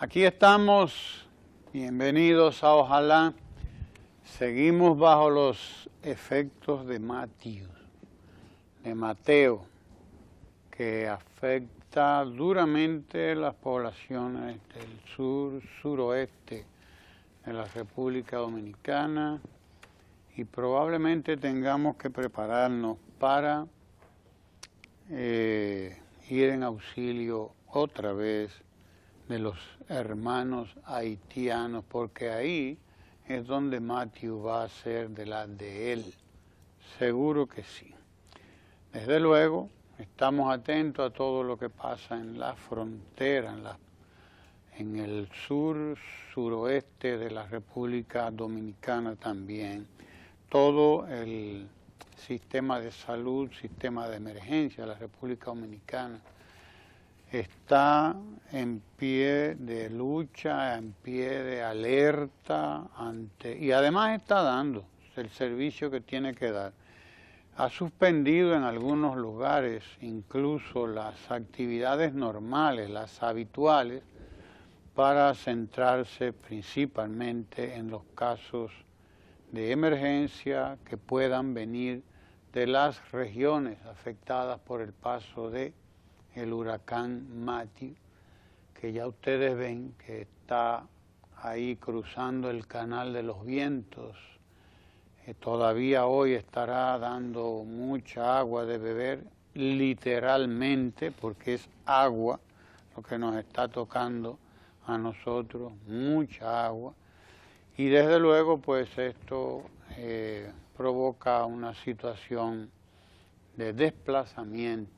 Aquí estamos, bienvenidos a Ojalá. Seguimos bajo los efectos de Mateo, que afecta duramente las poblaciones del suroeste de la República Dominicana y probablemente tengamos que prepararnos para ir en auxilio otra vez de los hermanos haitianos, porque ahí es donde Matthew va a ser de las de él. Seguro que sí. Desde luego, estamos atentos a todo lo que pasa en la frontera, en el suroeste de la República Dominicana también. Todo el sistema de salud, sistema de emergencia de la República Dominicana está en pie de lucha, en pie de alerta y además está dando el servicio que tiene que dar. Ha suspendido en algunos lugares incluso las actividades normales, las habituales, para centrarse principalmente en los casos de emergencia que puedan venir de las regiones afectadas por el paso de el huracán Matthew, que ya ustedes ven que está ahí cruzando el Canal de los Vientos. Todavía hoy estará dando mucha agua de beber, literalmente, porque es agua lo que nos está tocando a nosotros, mucha agua. Y desde luego, pues esto provoca una situación de desplazamiento,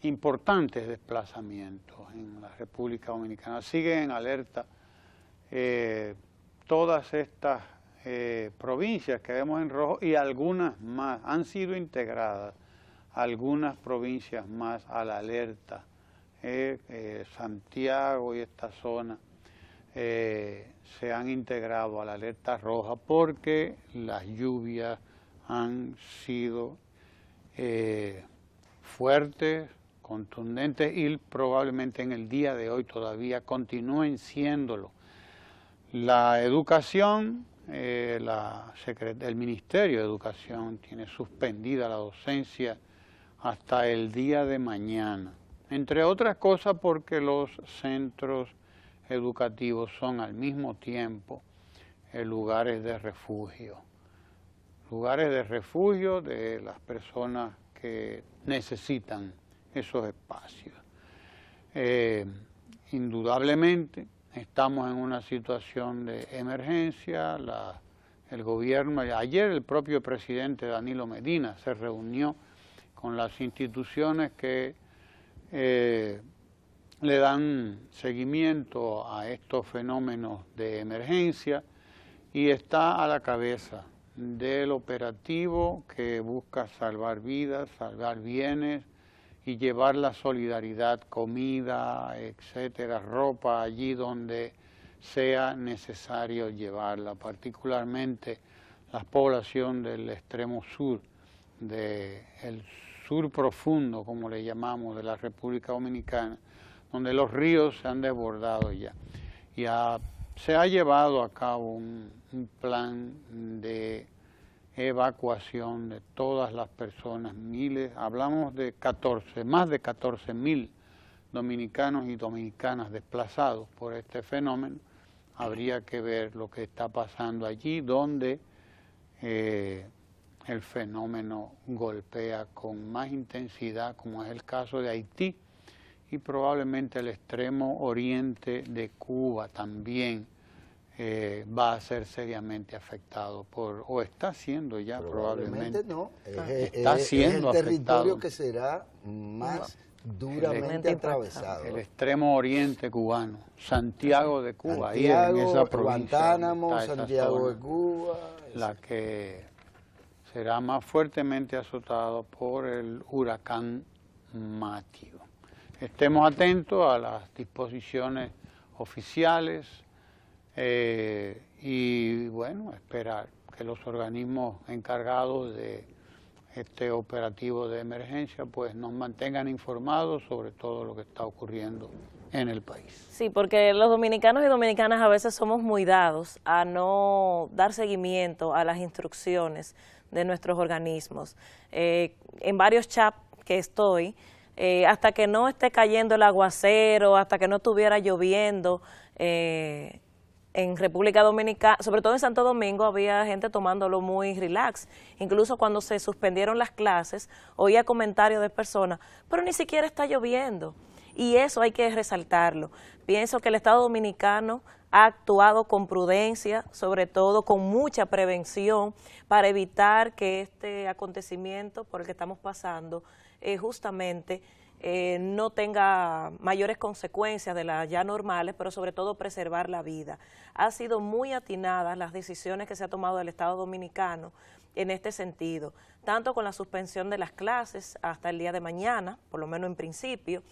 importantes desplazamientos en la República Dominicana. Siguen en alerta todas estas provincias que vemos en rojo y algunas más. Han sido integradas algunas provincias más a la alerta. Santiago y esta zona se han integrado a la alerta roja porque las lluvias han sido fuertes, contundentes y probablemente en el día de hoy todavía continúen siéndolo. La educación, el Ministerio de Educación tiene suspendida la docencia hasta el día de mañana, entre otras cosas porque los centros educativos son al mismo tiempo lugares de refugio de las personas que necesitan esos espacios. Indudablemente estamos en una situación de emergencia. El gobierno, ayer el propio presidente Danilo Medina se reunió con las instituciones que le dan seguimiento a estos fenómenos de emergencia y está a la cabeza del operativo que busca salvar vidas, salvar bienes y llevar la solidaridad, comida, etcétera, ropa allí donde sea necesario llevarla, particularmente la población del extremo sur, del sur profundo, como le llamamos, de la República Dominicana, donde los ríos se han desbordado ya. Se ha llevado a cabo un plan de evacuación de todas las personas, hablamos de más de 14.000 dominicanos y dominicanas desplazados por este fenómeno. Habría que ver lo que está pasando allí, donde el fenómeno golpea con más intensidad, como es el caso de Haití, y probablemente el extremo oriente de Cuba también va a ser seriamente afectado o está siendo ya probablemente no, está siendo es el territorio afectado, que será más duramente atravesado. El extremo oriente cubano, Santiago de Cuba, ahí en esa provincia, Guantánamo, Santiago de Cuba, la que será más fuertemente azotado por el huracán Matthew. Estemos atentos a las disposiciones oficiales y bueno, esperar que los organismos encargados de este operativo de emergencia pues nos mantengan informados sobre todo lo que está ocurriendo en el país. Sí, porque los dominicanos y dominicanas a veces somos muy dados a no dar seguimiento a las instrucciones de nuestros organismos. En varios chats que estoy, hasta que no esté cayendo el aguacero, hasta que no estuviera lloviendo, en República Dominicana, sobre todo en Santo Domingo, había gente tomándolo muy relax. Incluso cuando se suspendieron las clases, oía comentarios de personas, pero ni siquiera está lloviendo. Y eso hay que resaltarlo. Pienso que el Estado Dominicano ha actuado con prudencia, sobre todo con mucha prevención, para evitar que este acontecimiento por el que estamos pasando justamente no tenga mayores consecuencias de las ya normales, pero sobre todo preservar la vida. Ha sido muy atinadas las decisiones que se ha tomado el Estado Dominicano en este sentido, tanto con la suspensión de las clases hasta el día de mañana, por lo menos en principio,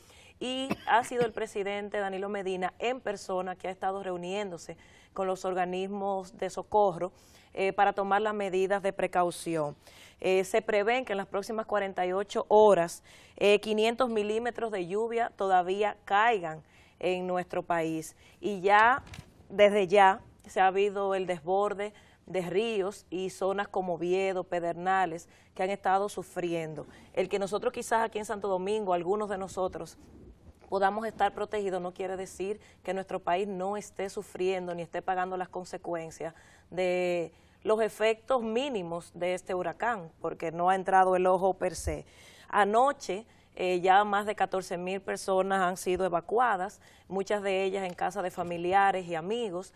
y ha sido el presidente Danilo Medina en persona que ha estado reuniéndose con los organismos de socorro para tomar las medidas de precaución. Se prevén que en las próximas 48 horas 500 milímetros de lluvia todavía caigan en nuestro país y ya, desde ya, se ha habido el desborde de ríos y zonas como Oviedo, Pedernales, que han estado sufriendo. El que nosotros quizás aquí en Santo Domingo, algunos de nosotros, podamos estar protegidos no quiere decir que nuestro país no esté sufriendo ni esté pagando las consecuencias de los efectos mínimos de este huracán, porque no ha entrado el ojo per se. Anoche ya más de 14,000 personas han sido evacuadas, muchas de ellas en casa de familiares y amigos,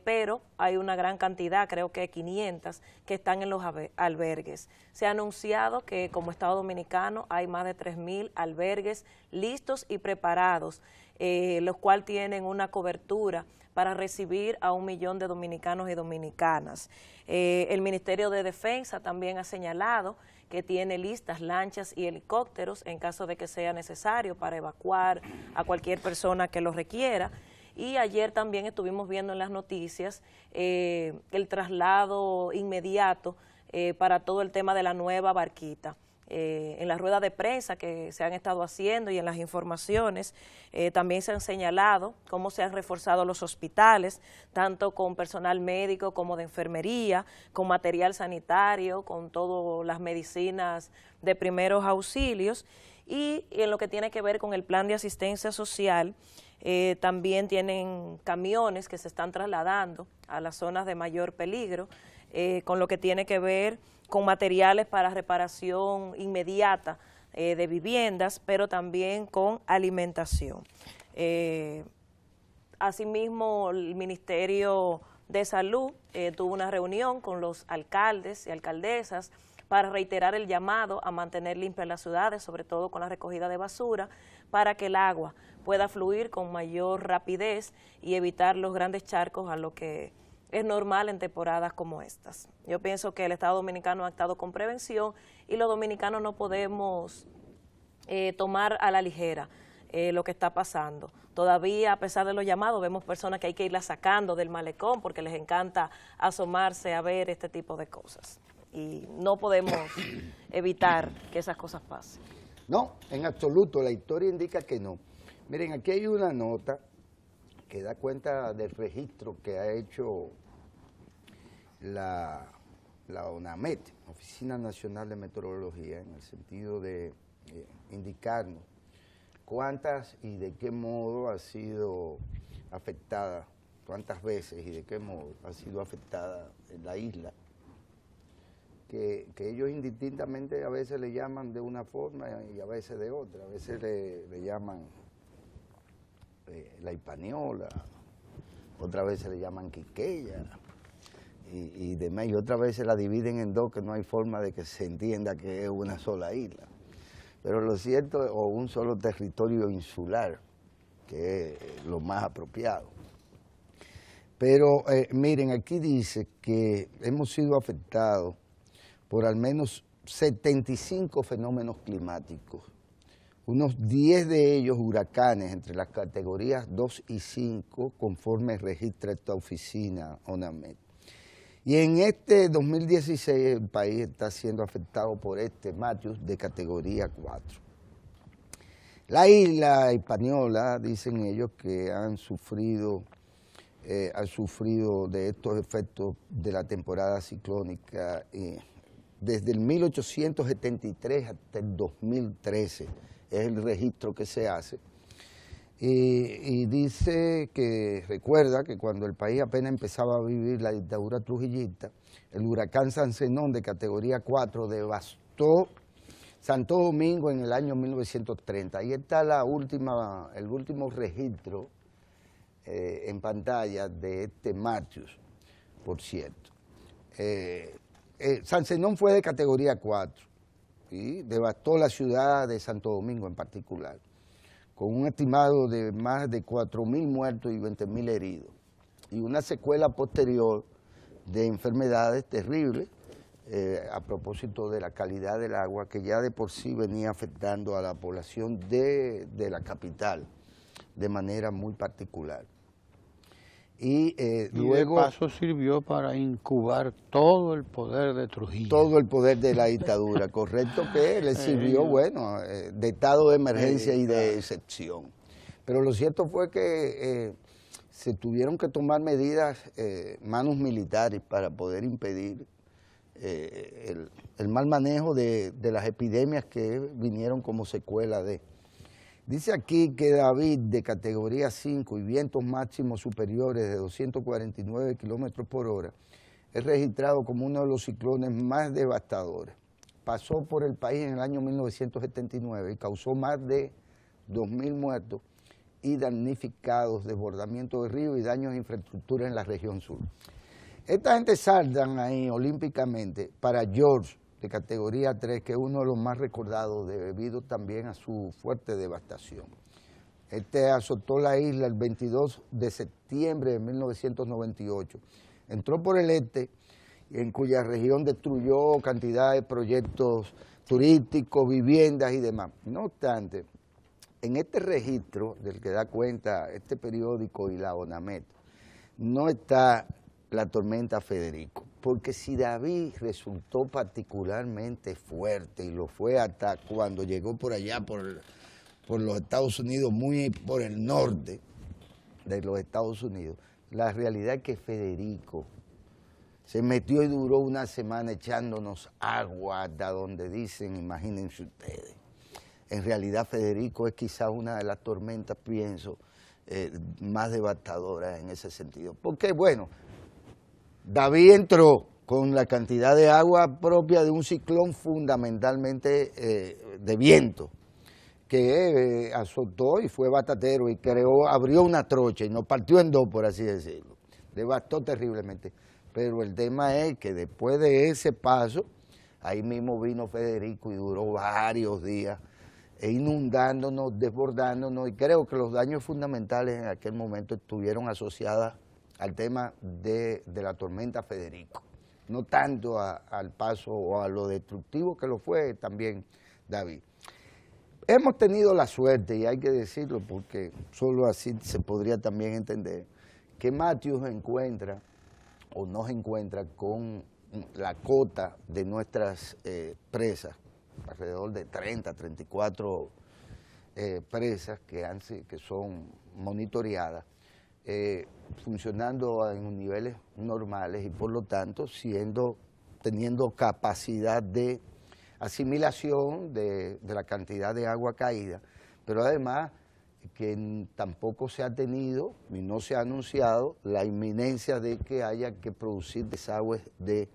pero hay una gran cantidad, creo que 500, que están en los albergues. Se ha anunciado que como Estado Dominicano hay más de 3,000 albergues listos y preparados, los cuales tienen una cobertura para recibir a 1 millón de dominicanos y dominicanas. El Ministerio de Defensa también ha señalado que tiene listas lanchas y helicópteros en caso de que sea necesario para evacuar a cualquier persona que lo requiera. Y ayer también estuvimos viendo en las noticias el traslado inmediato para todo el tema de la nueva barquita. En la rueda de prensa que se han estado haciendo y en las informaciones también se han señalado cómo se han reforzado los hospitales, tanto con personal médico como de enfermería, con material sanitario, con todas las medicinas de primeros auxilios, y en lo que tiene que ver con el plan de asistencia social, también tienen camiones que se están trasladando a las zonas de mayor peligro, con lo que tiene que ver con materiales para reparación inmediata de viviendas, pero también con alimentación. Asimismo, el Ministerio de Salud tuvo una reunión con los alcaldes y alcaldesas para reiterar el llamado a mantener limpias las ciudades, sobre todo con la recogida de basura, para que el agua pueda fluir con mayor rapidez y evitar los grandes charcos a lo que es normal en temporadas como estas. Yo pienso que el Estado Dominicano ha actuado con prevención y los dominicanos no podemos tomar a la ligera lo que está pasando. Todavía, a pesar de los llamados, vemos personas que hay que irlas sacando del malecón porque les encanta asomarse a ver este tipo de cosas. Y no podemos evitar que esas cosas pasen. No, en absoluto, la historia indica que no. Miren, aquí hay una nota que da cuenta del registro que ha hecho la ONAMET, Oficina Nacional de Meteorología, en el sentido de indicarnos cuántas y de qué modo ha sido afectada, cuántas veces y de qué modo ha sido afectada en la isla, que ellos indistintamente a veces le llaman de una forma y a veces de otra, a veces le llaman la Hispaniola, otras veces le llaman Quiqueya y demás, y otras veces la dividen en dos, que no hay forma de que se entienda que es una sola isla. Pero lo cierto, o un solo territorio insular, que es lo más apropiado. Pero miren, aquí dice que hemos sido afectados por al menos 75 fenómenos climáticos, unos 10 de ellos huracanes entre las categorías 2 y 5, conforme registra esta oficina ONAMET. Y en este 2016 el país está siendo afectado por este Matthews de categoría 4. La isla española, dicen ellos, que han sufrido de estos efectos de la temporada ciclónica desde el 1873 hasta el 2013, es el registro que se hace. Y dice que recuerda que cuando el país apenas empezaba a vivir la dictadura trujillista, el huracán San Zenón de categoría 4 devastó Santo Domingo en el año 1930. Ahí está el último registro en pantalla de este Matthews, por cierto. San Zenón fue de categoría 4 y devastó la ciudad de Santo Domingo en particular, con un estimado de más de 4.000 muertos y 20.000 heridos, y una secuela posterior de enfermedades terribles a propósito de la calidad del agua, que ya de por sí venía afectando a la población de la capital de manera muy particular. Y luego de paso sirvió para incubar todo el poder de Trujillo. Todo el poder de la dictadura, correcto, que le sirvió, bueno, de estado de emergencia y de excepción. Pero lo cierto fue que se tuvieron que tomar medidas, manos militares, para poder impedir el mal manejo de las epidemias que vinieron como secuela de... Dice aquí que David, de categoría 5 y vientos máximos superiores de 249 kilómetros por hora, es registrado como uno de los ciclones más devastadores. Pasó por el país en el año 1979 y causó más de 2.000 muertos y damnificados, desbordamiento de ríos y daños a infraestructura en la región sur. Esta gente saltan ahí olímpicamente para George, de categoría 3, que es uno de los más recordados debido también a su fuerte devastación. Este azotó la isla el 22 de septiembre de 1998. Entró por el este, en cuya región destruyó cantidad de proyectos turísticos, viviendas y demás. No obstante, en este registro del que da cuenta este periódico y la ONAMED, no está la tormenta Federico, porque si David resultó particularmente fuerte, y lo fue hasta cuando llegó por allá, por los Estados Unidos, muy por el norte de los Estados Unidos, la realidad es que Federico se metió y duró una semana echándonos agua hasta donde dicen, imagínense ustedes. En realidad Federico es quizás una de las tormentas, pienso, más devastadoras en ese sentido, porque bueno, David entró con la cantidad de agua propia de un ciclón fundamentalmente de viento, que azotó y fue batatero y abrió una trocha y nos partió en dos, por así decirlo. Devastó terriblemente. Pero el tema es que después de ese paso, ahí mismo vino Federico y duró varios días, inundándonos, desbordándonos, y creo que los daños fundamentales en aquel momento estuvieron asociados al tema de la tormenta Federico, no tanto al paso o a lo destructivo que lo fue también David. Hemos tenido la suerte, y hay que decirlo porque solo así se podría también entender, que Matthews encuentra o nos encuentra con la cota de nuestras presas, alrededor de 30, 34 presas que son monitoreadas, funcionando en niveles normales y por lo tanto teniendo capacidad de asimilación de la cantidad de agua caída, pero además que tampoco se ha tenido y no se ha anunciado la inminencia de que haya que producir desagües de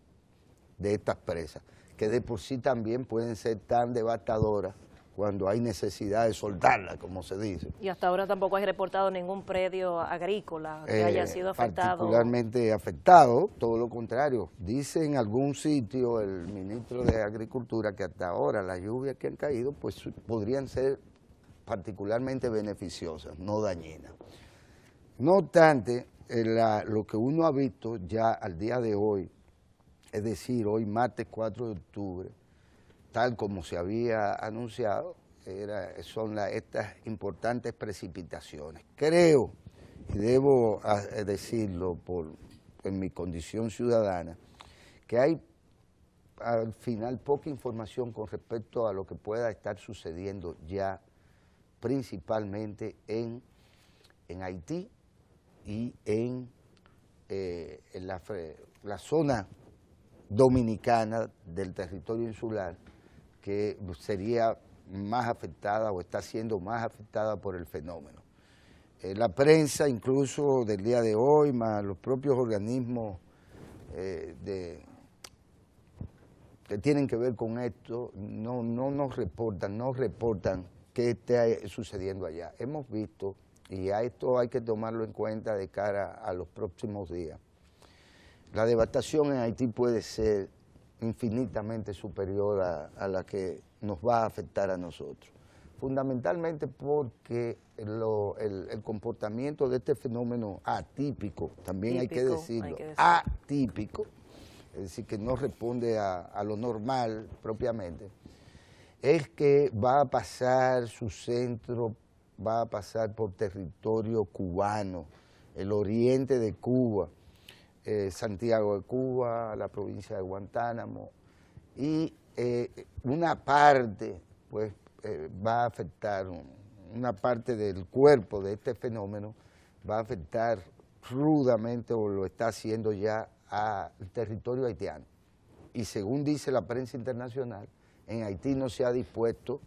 estas presas, que de por sí también pueden ser tan devastadoras cuando hay necesidad de soltarla, como se dice. Y hasta ahora tampoco hay reportado ningún predio agrícola que haya sido afectado. Particularmente afectado, todo lo contrario. Dice en algún sitio el ministro de Agricultura que hasta ahora las lluvias que han caído pues podrían ser particularmente beneficiosas, no dañinas. No obstante, lo que uno ha visto ya al día de hoy, es decir, hoy martes 4 de octubre, tal como se había anunciado, son estas importantes precipitaciones. Creo, y debo decirlo en mi condición ciudadana, que hay al final poca información con respecto a lo que pueda estar sucediendo ya principalmente en Haití y en la zona dominicana del territorio insular, que sería más afectada o está siendo más afectada por el fenómeno. La prensa, incluso del día de hoy, más los propios organismos que tienen que ver con esto, no nos reportan qué está sucediendo allá. Hemos visto, y a esto hay que tomarlo en cuenta de cara a los próximos días, la devastación en Haití puede ser infinitamente superior a la que nos va a afectar a nosotros. Fundamentalmente porque el comportamiento de este fenómeno atípico, también hay que decirlo, atípico, es decir, que no responde a lo normal propiamente, es que va a pasar su centro, va a pasar por territorio cubano, el oriente de Cuba, Santiago de Cuba, la provincia de Guantánamo, y una parte, pues, va a afectar, una parte del cuerpo de este fenómeno va a afectar rudamente, o lo está haciendo ya, al territorio haitiano. Y según dice la prensa internacional, en Haití no se ha dispuesto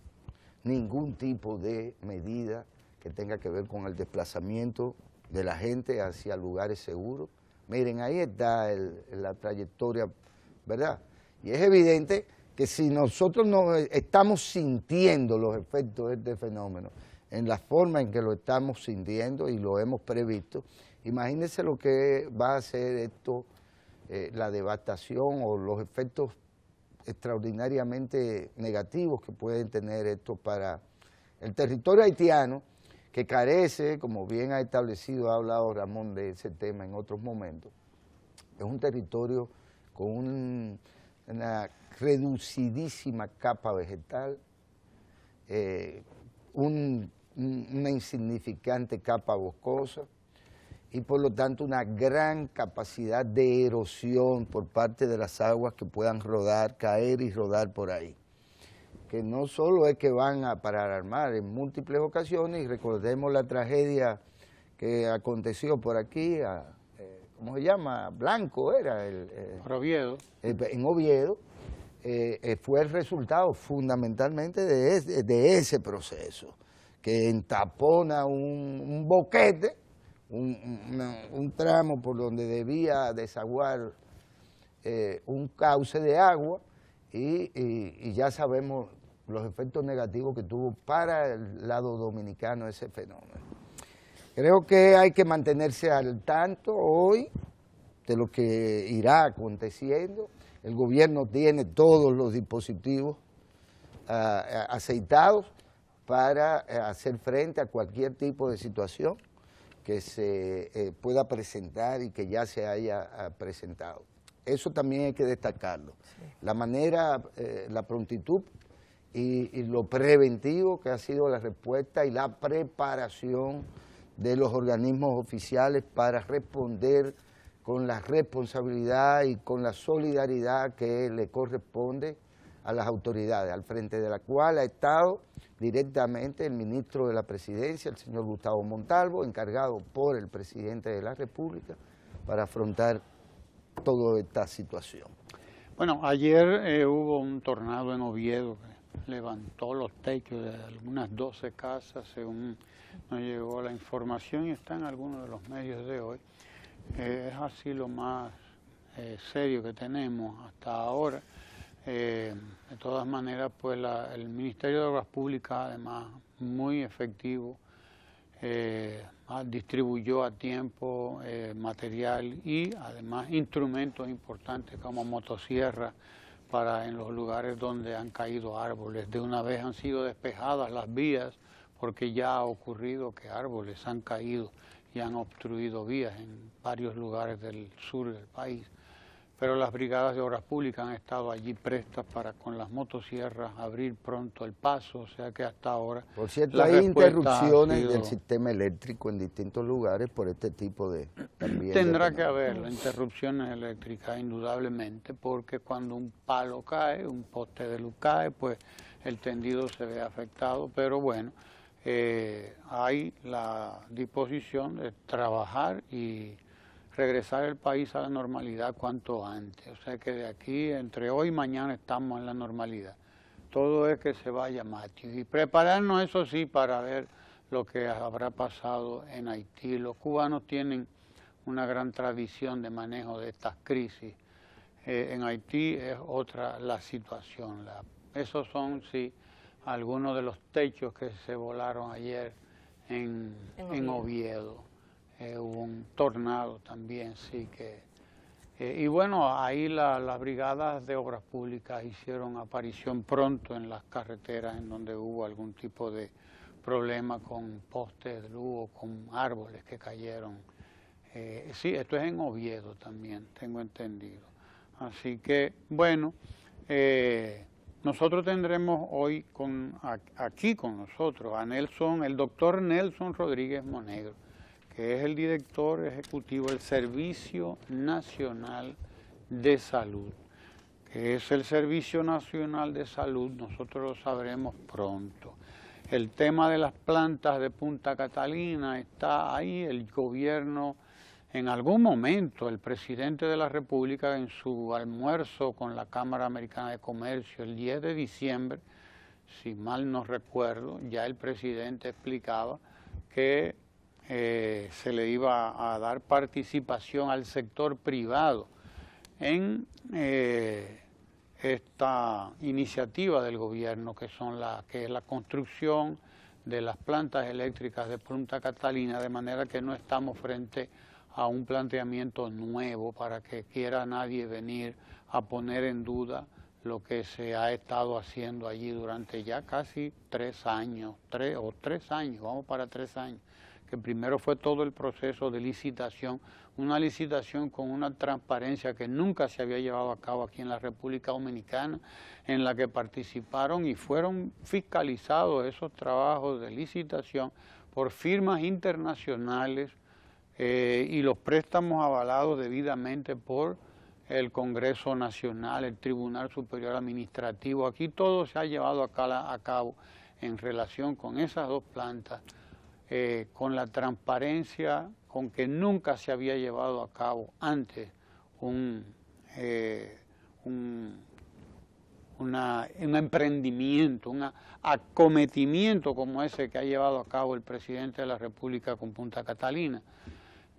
ningún tipo de medida que tenga que ver con el desplazamiento de la gente hacia lugares seguros. Miren, ahí está la trayectoria, ¿verdad? Y es evidente que si nosotros no estamos sintiendo los efectos de este fenómeno, en la forma en que lo estamos sintiendo y lo hemos previsto, imagínense lo que va a hacer esto, la devastación o los efectos extraordinariamente negativos que pueden tener esto para el territorio haitiano, que carece, como bien ha establecido, ha hablado Ramón de ese tema en otros momentos, es un territorio con una reducidísima capa vegetal, una insignificante capa boscosa y por lo tanto una gran capacidad de erosión por parte de las aguas que puedan rodar, caer y rodar por ahí. Que no solo es que van a parar al mar en múltiples ocasiones, y recordemos la tragedia que aconteció por aquí, ¿cómo se llama? Blanco era, Oviedo. En Oviedo, fue el resultado fundamentalmente de ese proceso, que entapona un boquete, un tramo por donde debía desaguar un cauce de agua, y ya sabemos los efectos negativos que tuvo para el lado dominicano ese fenómeno. Creo que hay que mantenerse al tanto hoy de lo que irá aconteciendo. El gobierno tiene todos los dispositivos aceitados para hacer frente a cualquier tipo de situación que se pueda presentar y que ya se haya presentado. Eso también hay que destacarlo. Sí. La manera, la prontitud y lo preventivo que ha sido la respuesta y la preparación de los organismos oficiales para responder con la responsabilidad y con la solidaridad que le corresponde a las autoridades, al frente de la cual ha estado directamente el ministro de la Presidencia, el señor Gustavo Montalvo, encargado por el presidente de la República para afrontar toda esta situación. Bueno, ayer hubo un tornado en Oviedo que levantó los techos de algunas 12 casas, según nos llegó la información, y está en algunos de los medios de hoy. Es así lo más serio que tenemos hasta ahora. De todas maneras, pues el Ministerio de Obras Públicas, además, muy efectivo, distribuyó a tiempo material y además instrumentos importantes como motosierras para en los lugares donde han caído árboles. De una vez han sido despejadas las vías porque ya ha ocurrido que árboles han caído y han obstruido vías en varios lugares del sur del país. Pero las brigadas de obras públicas han estado allí prestas para con las motosierras abrir pronto el paso, o sea que hasta ahora... Por cierto, hay interrupciones del sistema eléctrico en distintos lugares por este tipo de... Tendrá que haber interrupciones eléctricas indudablemente, porque cuando un palo cae, un poste de luz cae, pues el tendido se ve afectado, pero bueno, hay la disposición de trabajar y regresar el país a la normalidad cuanto antes. O sea que de aquí, entre hoy y mañana, estamos en la normalidad. Todo es que se vaya Matthew. Y prepararnos, eso sí, para ver lo que habrá pasado en Haití. Los cubanos tienen una gran tradición de manejo de estas crisis. En Haití es otra la situación. Esos son, sí, algunos de los techos que se volaron ayer en Oviedo. Hubo un tornado también, sí que... y bueno, ahí las brigadas de obras públicas hicieron aparición pronto en las carreteras en donde hubo algún tipo de problema con postes de luz o con árboles que cayeron. Sí, esto es en Oviedo también, tengo entendido. Así que, bueno, nosotros tendremos hoy aquí con nosotros a Nelson, el doctor Nelson Rodríguez Monegro, que es el director ejecutivo del Servicio Nacional de Salud. Que es el Servicio Nacional de Salud, nosotros lo sabremos pronto. El tema de las plantas de Punta Catalina está ahí, el gobierno, en algún momento, el presidente de la República en su almuerzo con la Cámara Americana de Comercio el 10 de diciembre, si mal no recuerdo, ya el presidente explicaba que se le iba a dar participación al sector privado en esta iniciativa del gobierno, que es la construcción de las plantas eléctricas de Punta Catalina, de manera que no estamos frente a un planteamiento nuevo para que quiera nadie venir a poner en duda lo que se ha estado haciendo allí durante ya casi 3 años, 3 años, vamos para 3 años, que primero fue todo el proceso de licitación, una licitación con una transparencia que nunca se había llevado a cabo aquí en la República Dominicana, en la que participaron y fueron fiscalizados esos trabajos de licitación por firmas internacionales y los préstamos avalados debidamente por el Congreso Nacional, el Tribunal Superior Administrativo. Aquí todo se ha llevado a cabo en relación con esas dos plantas, con la transparencia con que nunca se había llevado a cabo antes un emprendimiento, un acometimiento como ese que ha llevado a cabo el presidente de la República con Punta Catalina,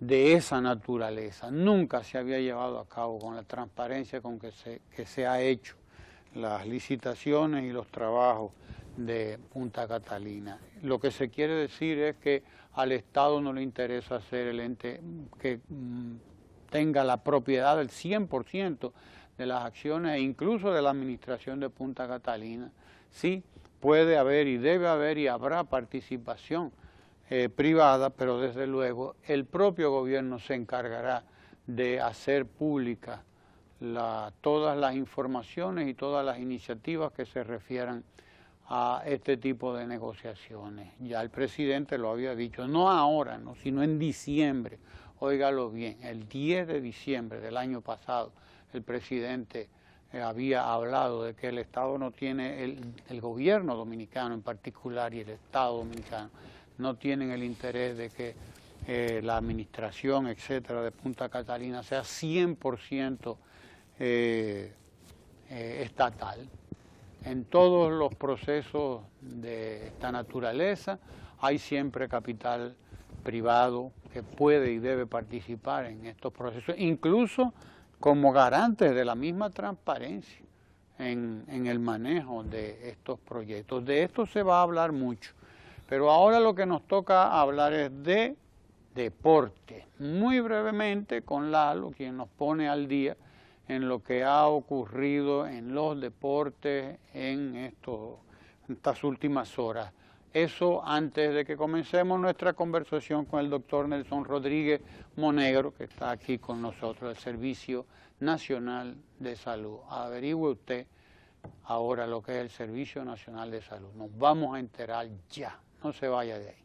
de esa naturaleza. Nunca se había llevado a cabo con la transparencia con que se ha hecho las licitaciones y los trabajos de Punta Catalina. Lo que se quiere decir es que al Estado no le interesa ser el ente que tenga la propiedad del 100% de las acciones e incluso de la administración de Punta Catalina. Sí, puede haber y debe haber y habrá participación privada, pero desde luego el propio gobierno se encargará de hacer públicas todas las informaciones y todas las iniciativas que se refieran a este tipo de negociaciones. Ya el presidente lo había dicho, no ahora, no, sino en diciembre. Óigalo bien, el 10 de diciembre del año pasado, el presidente había hablado de que el Estado no tiene, el gobierno dominicano en particular y el Estado dominicano, no tienen el interés de que la administración, etcétera, de Punta Catalina sea 100% estatal. En todos los procesos de esta naturaleza hay siempre capital privado que puede y debe participar en estos procesos, incluso como garantes de la misma transparencia en el manejo de estos proyectos. De esto se va a hablar mucho. Pero ahora lo que nos toca hablar es de deporte. Muy brevemente con Lalo, quien nos pone al día en lo que ha ocurrido en los deportes en estas últimas horas. Eso antes de que comencemos nuestra conversación con el doctor Nelson Rodríguez Monegro, que está aquí con nosotros, del Servicio Nacional de Salud. Averigüe usted ahora lo que es el Servicio Nacional de Salud. Nos vamos a enterar ya. No se vaya de ahí.